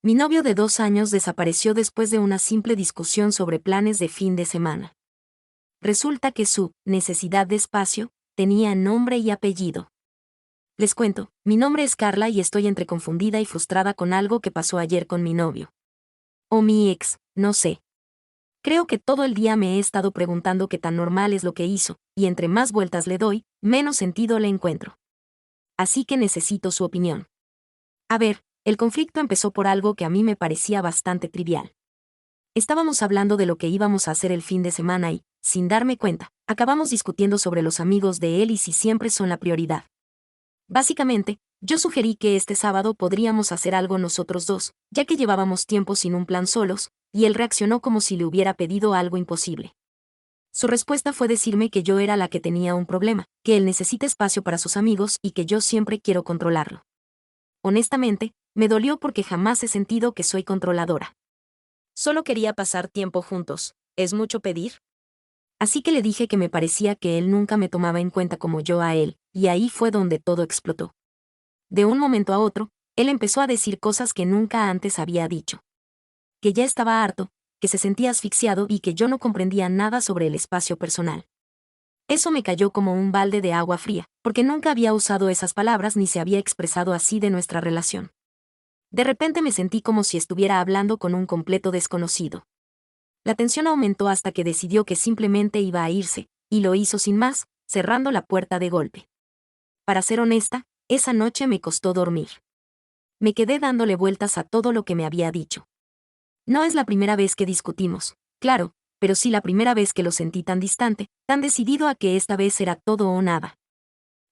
Mi novio de 2 años desapareció después de una simple discusión sobre planes de fin de semana. Resulta que su necesidad de espacio tenía nombre y apellido. Les cuento, mi nombre es Carla y estoy entre confundida y frustrada con algo que pasó ayer con mi novio. O mi ex, no sé. Creo que todo el día me he estado preguntando qué tan normal es lo que hizo, y entre más vueltas le doy, menos sentido le encuentro. Así que necesito su opinión. A ver, el conflicto empezó por algo que a mí me parecía bastante trivial. Estábamos hablando de lo que íbamos a hacer el fin de semana y, sin darme cuenta, acabamos discutiendo sobre los amigos de él y si siempre son la prioridad. Básicamente, yo sugerí que este sábado podríamos hacer algo nosotros dos, ya que llevábamos tiempo sin un plan solos, y él reaccionó como si le hubiera pedido algo imposible. Su respuesta fue decirme que yo era la que tenía un problema, que él necesita espacio para sus amigos y que yo siempre quiero controlarlo. Honestamente, me dolió porque jamás he sentido que soy controladora. Solo quería pasar tiempo juntos. ¿Es mucho pedir? Así que le dije que me parecía que él nunca me tomaba en cuenta como yo a él, y ahí fue donde todo explotó. De un momento a otro, él empezó a decir cosas que nunca antes había dicho. Que ya estaba harto, que se sentía asfixiado y que yo no comprendía nada sobre el espacio personal. Eso me cayó como un balde de agua fría, porque nunca había usado esas palabras ni se había expresado así de nuestra relación. De repente me sentí como si estuviera hablando con un completo desconocido. La tensión aumentó hasta que decidió que simplemente iba a irse, y lo hizo sin más, cerrando la puerta de golpe. Para ser honesta, esa noche me costó dormir. Me quedé dándole vueltas a todo lo que me había dicho. No es la primera vez que discutimos, claro, pero sí la primera vez que lo sentí tan distante, tan decidido a que esta vez era todo o nada.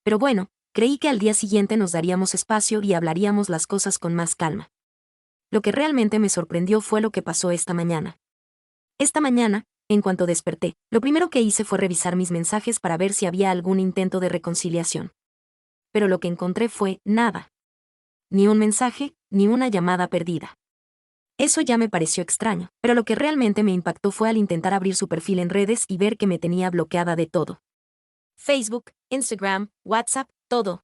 Pero bueno, creí que al día siguiente nos daríamos espacio y hablaríamos las cosas con más calma. Lo que realmente me sorprendió fue lo que pasó esta mañana. Esta mañana, en cuanto desperté, lo primero que hice fue revisar mis mensajes para ver si había algún intento de reconciliación. Pero lo que encontré fue nada. Ni un mensaje, ni una llamada perdida. Eso ya me pareció extraño, pero lo que realmente me impactó fue al intentar abrir su perfil en redes y ver que me tenía bloqueada de todo. Facebook, Instagram, WhatsApp, todo.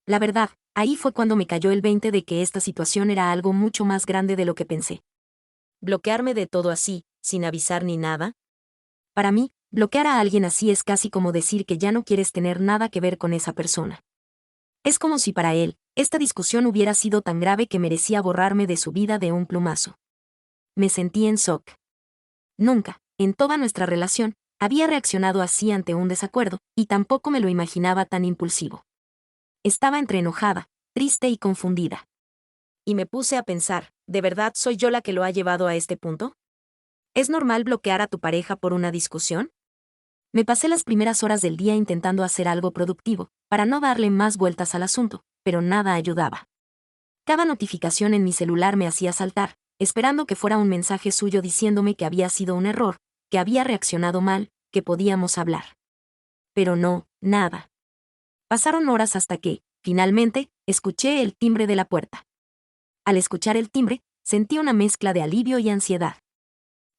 La verdad, ahí fue cuando me cayó el 20 de que esta situación era algo mucho más grande de lo que pensé. ¿Bloquearme de todo así, sin avisar ni nada? Para mí, bloquear a alguien así es casi como decir que ya no quieres tener nada que ver con esa persona. Es como si para él, esta discusión hubiera sido tan grave que merecía borrarme de su vida de un plumazo. Me sentí en shock. Nunca, en toda nuestra relación, había reaccionado así ante un desacuerdo, y tampoco me lo imaginaba tan impulsivo. Estaba entre enojada, triste y confundida. Y me puse a pensar, ¿de verdad soy yo la que lo ha llevado a este punto? ¿Es normal bloquear a tu pareja por una discusión? Me pasé las primeras horas del día intentando hacer algo productivo, para no darle más vueltas al asunto, pero nada ayudaba. Cada notificación en mi celular me hacía saltar, esperando que fuera un mensaje suyo diciéndome que había sido un error, que había reaccionado mal, que podíamos hablar. Pero no, nada. Pasaron horas hasta que, finalmente, escuché el timbre de la puerta. Al escuchar el timbre, sentí una mezcla de alivio y ansiedad.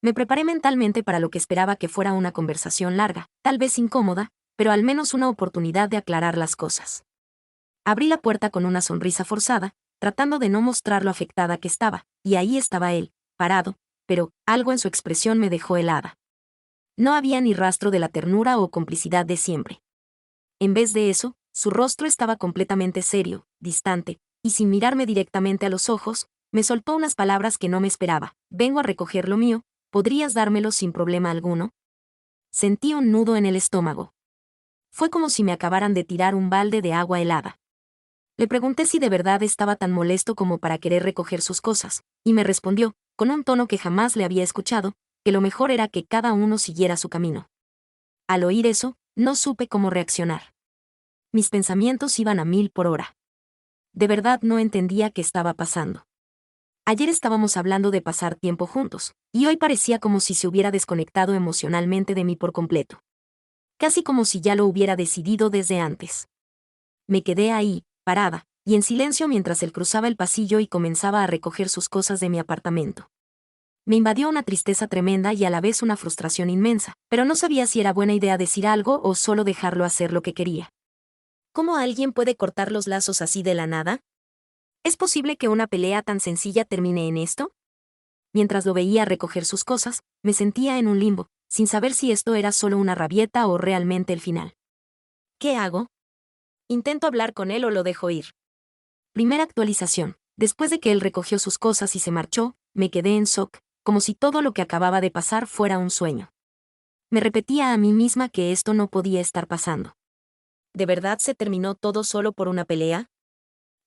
Me preparé mentalmente para lo que esperaba que fuera una conversación larga, tal vez incómoda, pero al menos una oportunidad de aclarar las cosas. Abrí la puerta con una sonrisa forzada, tratando de no mostrar lo afectada que estaba, y ahí estaba él, parado, pero algo en su expresión me dejó helada. No había ni rastro de la ternura o complicidad de siempre. En vez de eso, su rostro estaba completamente serio, distante, y sin mirarme directamente a los ojos, me soltó unas palabras que no me esperaba. Vengo a recoger lo mío, ¿podrías dármelo sin problema alguno? Sentí un nudo en el estómago. Fue como si me acabaran de tirar un balde de agua helada. Le pregunté si de verdad estaba tan molesto como para querer recoger sus cosas, y me respondió, con un tono que jamás le había escuchado, que lo mejor era que cada uno siguiera su camino. Al oír eso, no supe cómo reaccionar. Mis pensamientos iban a 1000 por hora. De verdad no entendía qué estaba pasando. Ayer estábamos hablando de pasar tiempo juntos, y hoy parecía como si se hubiera desconectado emocionalmente de mí por completo. Casi como si ya lo hubiera decidido desde antes. Me quedé ahí, parada, y en silencio mientras él cruzaba el pasillo y comenzaba a recoger sus cosas de mi apartamento. Me invadió una tristeza tremenda y a la vez una frustración inmensa, pero no sabía si era buena idea decir algo o solo dejarlo hacer lo que quería. ¿Cómo alguien puede cortar los lazos así de la nada? ¿Es posible que una pelea tan sencilla termine en esto? Mientras lo veía recoger sus cosas, me sentía en un limbo, sin saber si esto era solo una rabieta o realmente el final. ¿Qué hago? ¿Intento hablar con él o lo dejo ir? Primera actualización. Después de que él recogió sus cosas y se marchó, me quedé en shock, como si todo lo que acababa de pasar fuera un sueño. Me repetía a mí misma que esto no podía estar pasando. ¿De verdad se terminó todo solo por una pelea?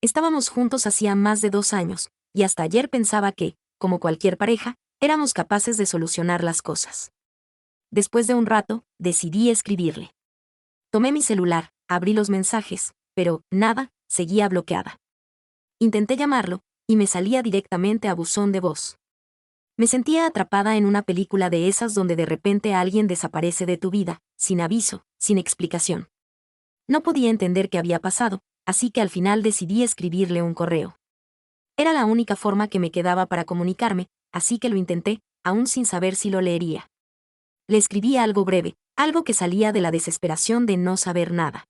Estábamos juntos hacía más de 2 años, y hasta ayer pensaba que, como cualquier pareja, éramos capaces de solucionar las cosas. Después de un rato, decidí escribirle. Tomé mi celular, abrí los mensajes, pero, nada, seguía bloqueada. Intenté llamarlo, y me salía directamente a buzón de voz. Me sentía atrapada en una película de esas donde de repente alguien desaparece de tu vida, sin aviso, sin explicación. No podía entender qué había pasado, así que al final decidí escribirle un correo. Era la única forma que me quedaba para comunicarme, así que lo intenté, aún sin saber si lo leería. Le escribí algo breve, algo que salía de la desesperación de no saber nada.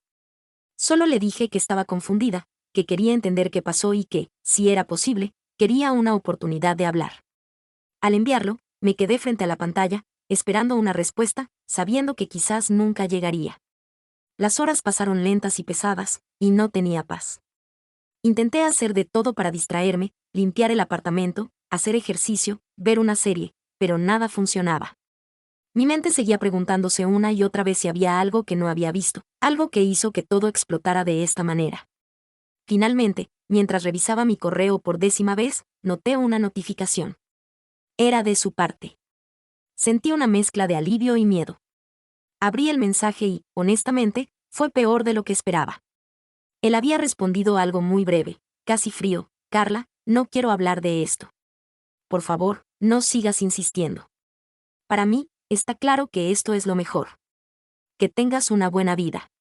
Solo le dije que estaba confundida, que quería entender qué pasó y que, si era posible, quería una oportunidad de hablar. Al enviarlo, me quedé frente a la pantalla, esperando una respuesta, sabiendo que quizás nunca llegaría. Las horas pasaron lentas y pesadas, y no tenía paz. Intenté hacer de todo para distraerme, limpiar el apartamento, hacer ejercicio, ver una serie, pero nada funcionaba. Mi mente seguía preguntándose una y otra vez si había algo que no había visto, algo que hizo que todo explotara de esta manera. Finalmente, mientras revisaba mi correo por 10ª vez, noté una notificación. Era de su parte. Sentí una mezcla de alivio y miedo. Abrí el mensaje y, honestamente, fue peor de lo que esperaba. Él había respondido algo muy breve, casi frío: Carla, no quiero hablar de esto. Por favor, no sigas insistiendo. Para mí, está claro que esto es lo mejor. Que tengas una buena vida.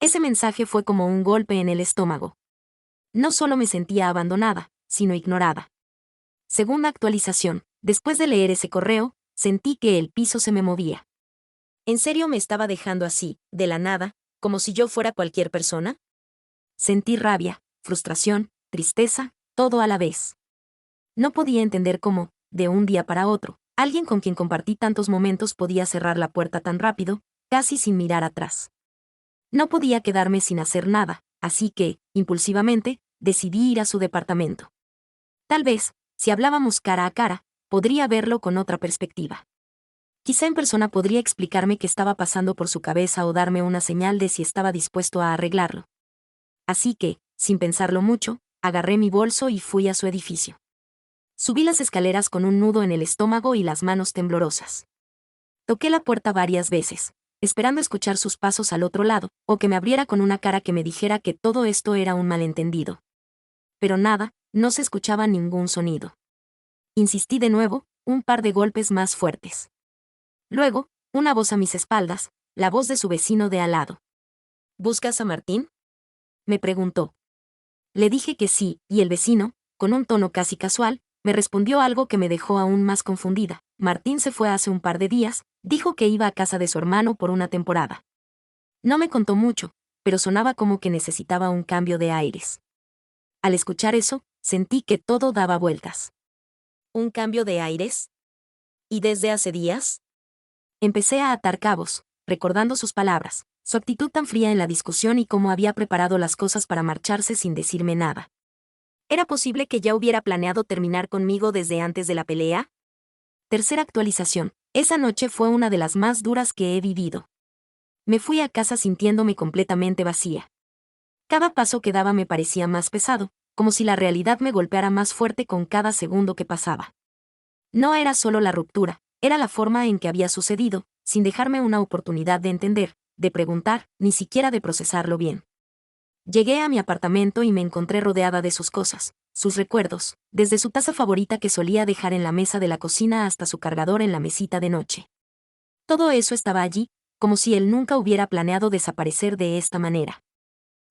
Ese mensaje fue como un golpe en el estómago. No solo me sentía abandonada, sino ignorada. Segunda actualización. Después de leer ese correo, sentí que el piso se me movía. ¿En serio me estaba dejando así, de la nada, como si yo fuera cualquier persona? Sentí rabia, frustración, tristeza, todo a la vez. No podía entender cómo, de un día para otro, alguien con quien compartí tantos momentos podía cerrar la puerta tan rápido, casi sin mirar atrás. No podía quedarme sin hacer nada, así que, impulsivamente, decidí ir a su departamento. Tal vez, si hablábamos cara a cara, podría verlo con otra perspectiva. Quizá en persona podría explicarme qué estaba pasando por su cabeza o darme una señal de si estaba dispuesto a arreglarlo. Así que, sin pensarlo mucho, agarré mi bolso y fui a su edificio. Subí las escaleras con un nudo en el estómago y las manos temblorosas. Toqué la puerta varias veces, esperando escuchar sus pasos al otro lado, o que me abriera con una cara que me dijera que todo esto era un malentendido. Pero nada, no se escuchaba ningún sonido. Insistí de nuevo, un par de golpes más fuertes. Luego, una voz a mis espaldas, la voz de su vecino de al lado. ¿Buscas a Martín?, me preguntó. Le dije que sí, y el vecino, con un tono casi casual, me respondió algo que me dejó aún más confundida. Martín se fue hace un par de días, dijo que iba a casa de su hermano por una temporada. No me contó mucho, pero sonaba como que necesitaba un cambio de aires. Al escuchar eso, sentí que todo daba vueltas. ¿Un cambio de aires? ¿Y desde hace días? Empecé a atar cabos, recordando sus palabras, su actitud tan fría en la discusión y cómo había preparado las cosas para marcharse sin decirme nada. ¿Era posible que ya hubiera planeado terminar conmigo desde antes de la pelea? Tercera actualización. Esa noche fue una de las más duras que he vivido. Me fui a casa sintiéndome completamente vacía. Cada paso que daba me parecía más pesado, como si la realidad me golpeara más fuerte con cada segundo que pasaba. No era solo la ruptura, era la forma en que había sucedido, sin dejarme una oportunidad de entender, de preguntar, ni siquiera de procesarlo bien. Llegué a mi apartamento y me encontré rodeada de sus cosas, sus recuerdos, desde su taza favorita que solía dejar en la mesa de la cocina hasta su cargador en la mesita de noche. Todo eso estaba allí, como si él nunca hubiera planeado desaparecer de esta manera.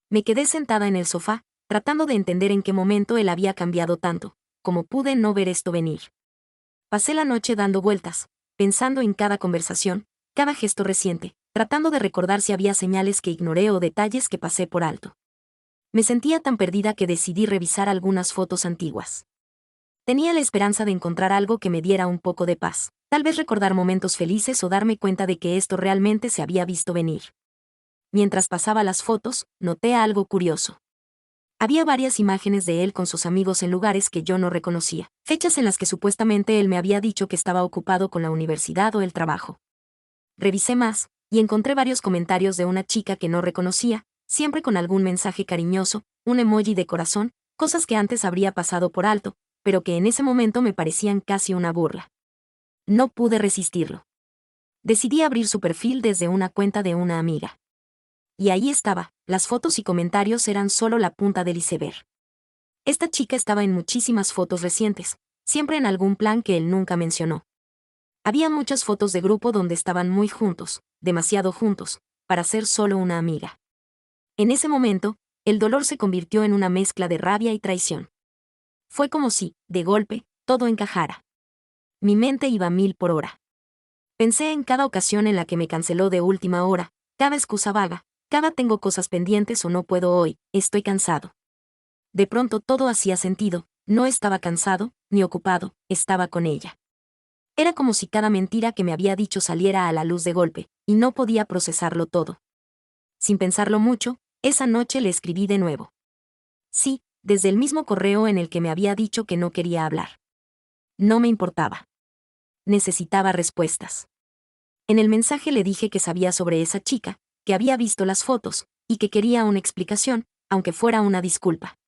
Me quedé sentada en el sofá, tratando de entender en qué momento él había cambiado tanto, como pude no ver esto venir. Pasé la noche dando vueltas, pensando en cada conversación, cada gesto reciente, tratando de recordar si había señales que ignoré o detalles que pasé por alto. Me sentía tan perdida que decidí revisar algunas fotos antiguas. Tenía la esperanza de encontrar algo que me diera un poco de paz, tal vez recordar momentos felices o darme cuenta de que esto realmente se había visto venir. Mientras pasaba las fotos, noté algo curioso. Había varias imágenes de él con sus amigos en lugares que yo no reconocía, fechas en las que supuestamente él me había dicho que estaba ocupado con la universidad o el trabajo. Revisé más, y encontré varios comentarios de una chica que no reconocía, siempre con algún mensaje cariñoso, un emoji de corazón, cosas que antes habría pasado por alto, pero que en ese momento me parecían casi una burla. No pude resistirlo. Decidí abrir su perfil desde una cuenta de una amiga. Y ahí estaba, las fotos y comentarios eran solo la punta del iceberg. Esta chica estaba en muchísimas fotos recientes, siempre en algún plan que él nunca mencionó. Había muchas fotos de grupo donde estaban muy juntos, demasiado juntos, para ser solo una amiga. En ese momento, el dolor se convirtió en una mezcla de rabia y traición. Fue como si, de golpe, todo encajara. Mi mente iba a 1000 por hora. Pensé en cada ocasión en la que me canceló de última hora, cada excusa vaga, cada tengo cosas pendientes o no puedo hoy, estoy cansado. De pronto todo hacía sentido, no estaba cansado, ni ocupado, estaba con ella. Era como si cada mentira que me había dicho saliera a la luz de golpe, y no podía procesarlo todo. Sin pensarlo mucho, esa noche le escribí de nuevo. Sí, desde el mismo correo en el que me había dicho que no quería hablar. No me importaba. Necesitaba respuestas. En el mensaje le dije que sabía sobre esa chica, que había visto las fotos, y que quería una explicación, aunque fuera una disculpa.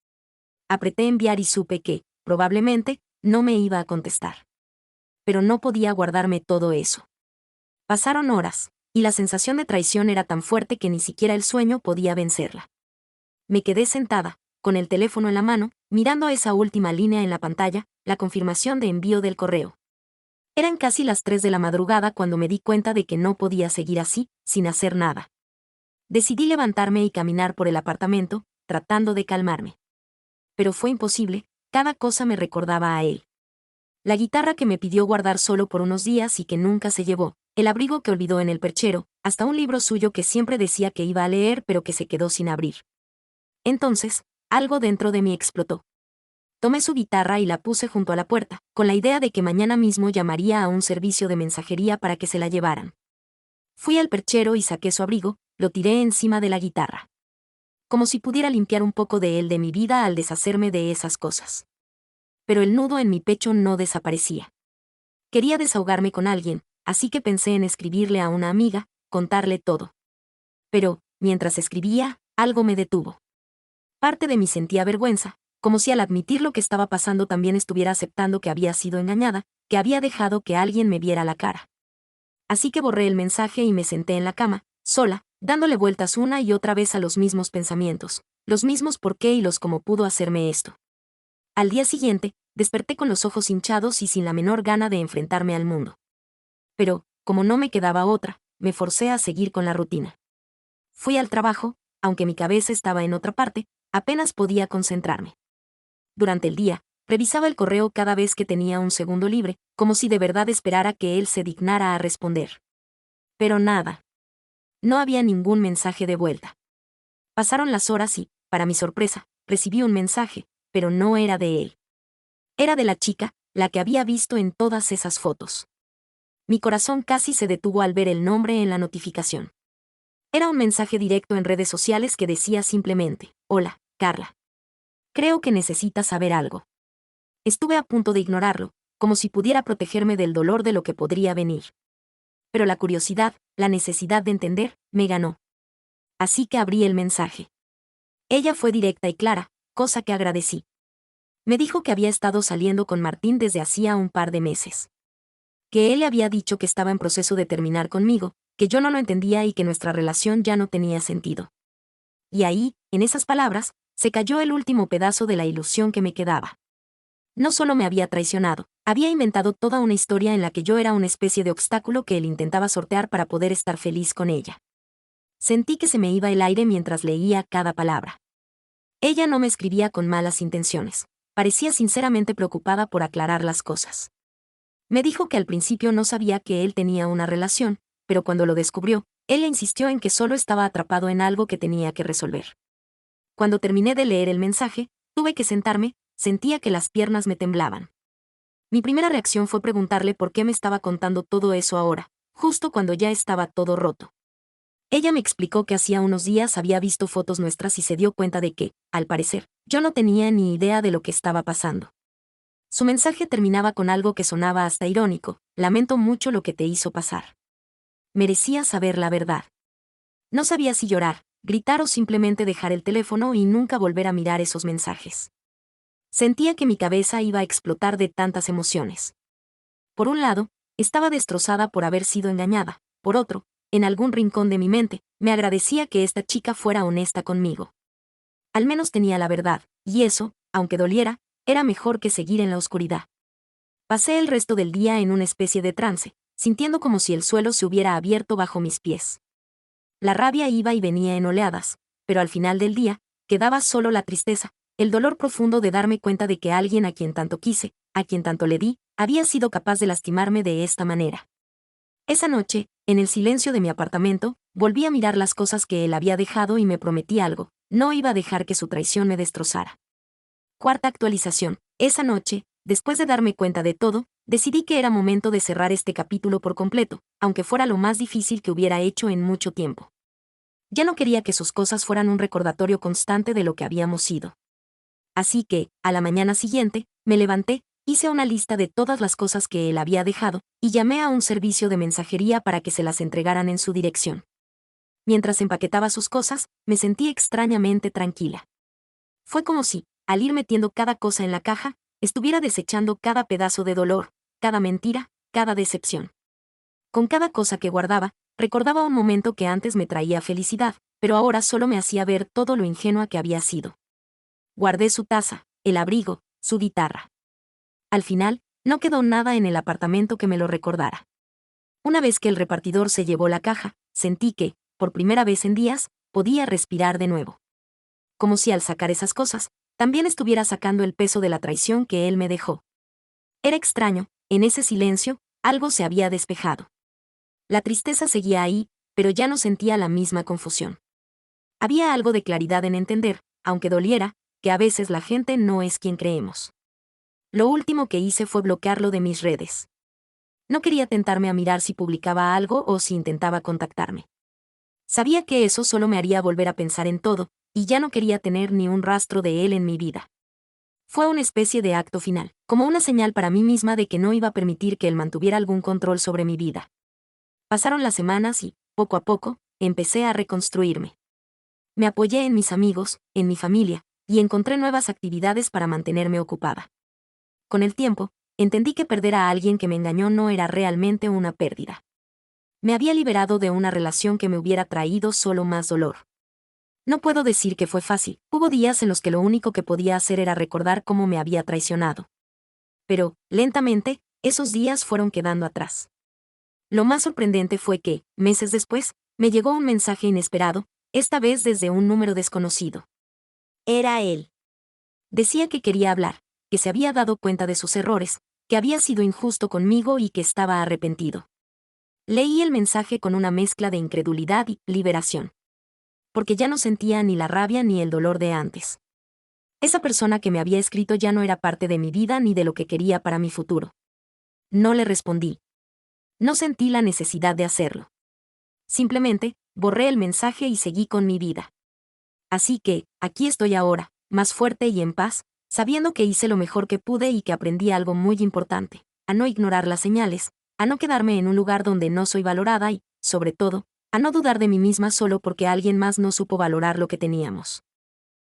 Apreté enviar y supe que, probablemente, no me iba a contestar. Pero no podía guardarme todo eso. Pasaron horas, y la sensación de traición era tan fuerte que ni siquiera el sueño podía vencerla. Me quedé sentada, con el teléfono en la mano, mirando esa última línea en la pantalla, la confirmación de envío del correo. Eran casi las 3 de la madrugada cuando me di cuenta de que no podía seguir así, sin hacer nada. Decidí levantarme y caminar por el apartamento, tratando de calmarme. Pero fue imposible, cada cosa me recordaba a él. La guitarra que me pidió guardar solo por unos días y que nunca se llevó, el abrigo que olvidó en el perchero, hasta un libro suyo que siempre decía que iba a leer pero que se quedó sin abrir. Entonces, algo dentro de mí explotó. Tomé su guitarra y la puse junto a la puerta, con la idea de que mañana mismo llamaría a un servicio de mensajería para que se la llevaran. Fui al perchero y saqué su abrigo, lo tiré encima de la guitarra. Como si pudiera limpiar un poco de él de mi vida al deshacerme de esas cosas. Pero el nudo en mi pecho no desaparecía. Quería desahogarme con alguien, así que pensé en escribirle a una amiga, contarle todo. Pero, mientras escribía, algo me detuvo. Parte de mí sentía vergüenza, como si al admitir lo que estaba pasando también estuviera aceptando que había sido engañada, que había dejado que alguien me viera la cara. Así que borré el mensaje y me senté en la cama, sola, dándole vueltas una y otra vez a los mismos pensamientos, los mismos por qué y los cómo pudo hacerme esto. Al día siguiente, desperté con los ojos hinchados y sin la menor gana de enfrentarme al mundo. Pero, como no me quedaba otra, me forcé a seguir con la rutina. Fui al trabajo, aunque mi cabeza estaba en otra parte, apenas podía concentrarme. Durante el día, revisaba el correo cada vez que tenía un segundo libre, como si de verdad esperara que él se dignara a responder. Pero nada. No había ningún mensaje de vuelta. Pasaron las horas y, para mi sorpresa, recibí un mensaje, pero no era de él. Era de la chica, la que había visto en todas esas fotos. Mi corazón casi se detuvo al ver el nombre en la notificación. Era un mensaje directo en redes sociales que decía simplemente: «Hola, Carla. Creo que necesitas saber algo». Estuve a punto de ignorarlo, como si pudiera protegerme del dolor de lo que podría venir. Pero la curiosidad, la necesidad de entender, me ganó. Así que abrí el mensaje. Ella fue directa y clara, cosa que agradecí. Me dijo que había estado saliendo con Martín desde hacía un par de meses. Que él le había dicho que estaba en proceso de terminar conmigo, que yo no lo entendía y que nuestra relación ya no tenía sentido. Y ahí, en esas palabras, se cayó el último pedazo de la ilusión que me quedaba. No solo me había traicionado, había inventado toda una historia en la que yo era una especie de obstáculo que él intentaba sortear para poder estar feliz con ella. Sentí que se me iba el aire mientras leía cada palabra. Ella no me escribía con malas intenciones. Parecía sinceramente preocupada por aclarar las cosas. Me dijo que al principio no sabía que él tenía una relación, pero cuando lo descubrió, él le insistió en que solo estaba atrapado en algo que tenía que resolver. Cuando terminé de leer el mensaje, tuve que sentarme, sentía que las piernas me temblaban. Mi primera reacción fue preguntarle por qué me estaba contando todo eso ahora, justo cuando ya estaba todo roto. Ella me explicó que hacía unos días había visto fotos nuestras y se dio cuenta de que, al parecer, yo no tenía ni idea de lo que estaba pasando. Su mensaje terminaba con algo que sonaba hasta irónico: lamento mucho lo que te hizo pasar. Merecía saber la verdad. No sabía si llorar, gritar o simplemente dejar el teléfono y nunca volver a mirar esos mensajes. Sentía que mi cabeza iba a explotar de tantas emociones. Por un lado, estaba destrozada por haber sido engañada. Por otro, en algún rincón de mi mente, me agradecía que esta chica fuera honesta conmigo. Al menos tenía la verdad, y eso, aunque doliera, era mejor que seguir en la oscuridad. Pasé el resto del día en una especie de trance, sintiendo como si el suelo se hubiera abierto bajo mis pies. La rabia iba y venía en oleadas, pero al final del día, quedaba solo la tristeza, el dolor profundo de darme cuenta de que alguien a quien tanto quise, a quien tanto le di, había sido capaz de lastimarme de esta manera. Esa noche, en el silencio de mi apartamento, volví a mirar las cosas que él había dejado y me prometí algo: no iba a dejar que su traición me destrozara. Cuarta actualización. Esa noche, después de darme cuenta de todo, decidí que era momento de cerrar este capítulo por completo, aunque fuera lo más difícil que hubiera hecho en mucho tiempo. Ya no quería que sus cosas fueran un recordatorio constante de lo que habíamos sido. Así que, a la mañana siguiente, me levanté, hice una lista de todas las cosas que él había dejado, y llamé a un servicio de mensajería para que se las entregaran en su dirección. Mientras empaquetaba sus cosas, me sentí extrañamente tranquila. Fue como si, al ir metiendo cada cosa en la caja, estuviera desechando cada pedazo de dolor, cada mentira, cada decepción. Con cada cosa que guardaba, recordaba un momento que antes me traía felicidad, pero ahora solo me hacía ver todo lo ingenua que había sido. Guardé su taza, el abrigo, su guitarra. Al final, no quedó nada en el apartamento que me lo recordara. Una vez que el repartidor se llevó la caja, sentí que, por primera vez en días, podía respirar de nuevo. Como si al sacar esas cosas, también estuviera sacando el peso de la traición que él me dejó. Era extraño, en ese silencio, algo se había despejado. La tristeza seguía ahí, pero ya no sentía la misma confusión. Había algo de claridad en entender, aunque doliera, que a veces la gente no es quien creemos. Lo último que hice fue bloquearlo de mis redes. No quería tentarme a mirar si publicaba algo o si intentaba contactarme. Sabía que eso solo me haría volver a pensar en todo, y ya no quería tener ni un rastro de él en mi vida. Fue una especie de acto final, como una señal para mí misma de que no iba a permitir que él mantuviera algún control sobre mi vida. Pasaron las semanas y, poco a poco, empecé a reconstruirme. Me apoyé en mis amigos, en mi familia, y encontré nuevas actividades para mantenerme ocupada. Con el tiempo, entendí que perder a alguien que me engañó no era realmente una pérdida. Me había liberado de una relación que me hubiera traído solo más dolor. No puedo decir que fue fácil, hubo días en los que lo único que podía hacer era recordar cómo me había traicionado. Pero, lentamente, esos días fueron quedando atrás. Lo más sorprendente fue que, meses después, me llegó un mensaje inesperado, esta vez desde un número desconocido. Era él. Decía que quería hablar, que se había dado cuenta de sus errores, que había sido injusto conmigo y que estaba arrepentido. Leí el mensaje con una mezcla de incredulidad y liberación. Porque ya no sentía ni la rabia ni el dolor de antes. Esa persona que me había escrito ya no era parte de mi vida ni de lo que quería para mi futuro. No le respondí. No sentí la necesidad de hacerlo. Simplemente, borré el mensaje y seguí con mi vida. Así que, aquí estoy ahora, más fuerte y en paz, sabiendo que hice lo mejor que pude y que aprendí algo muy importante: a no ignorar las señales, a no quedarme en un lugar donde no soy valorada y, sobre todo, a no dudar de mí misma solo porque alguien más no supo valorar lo que teníamos.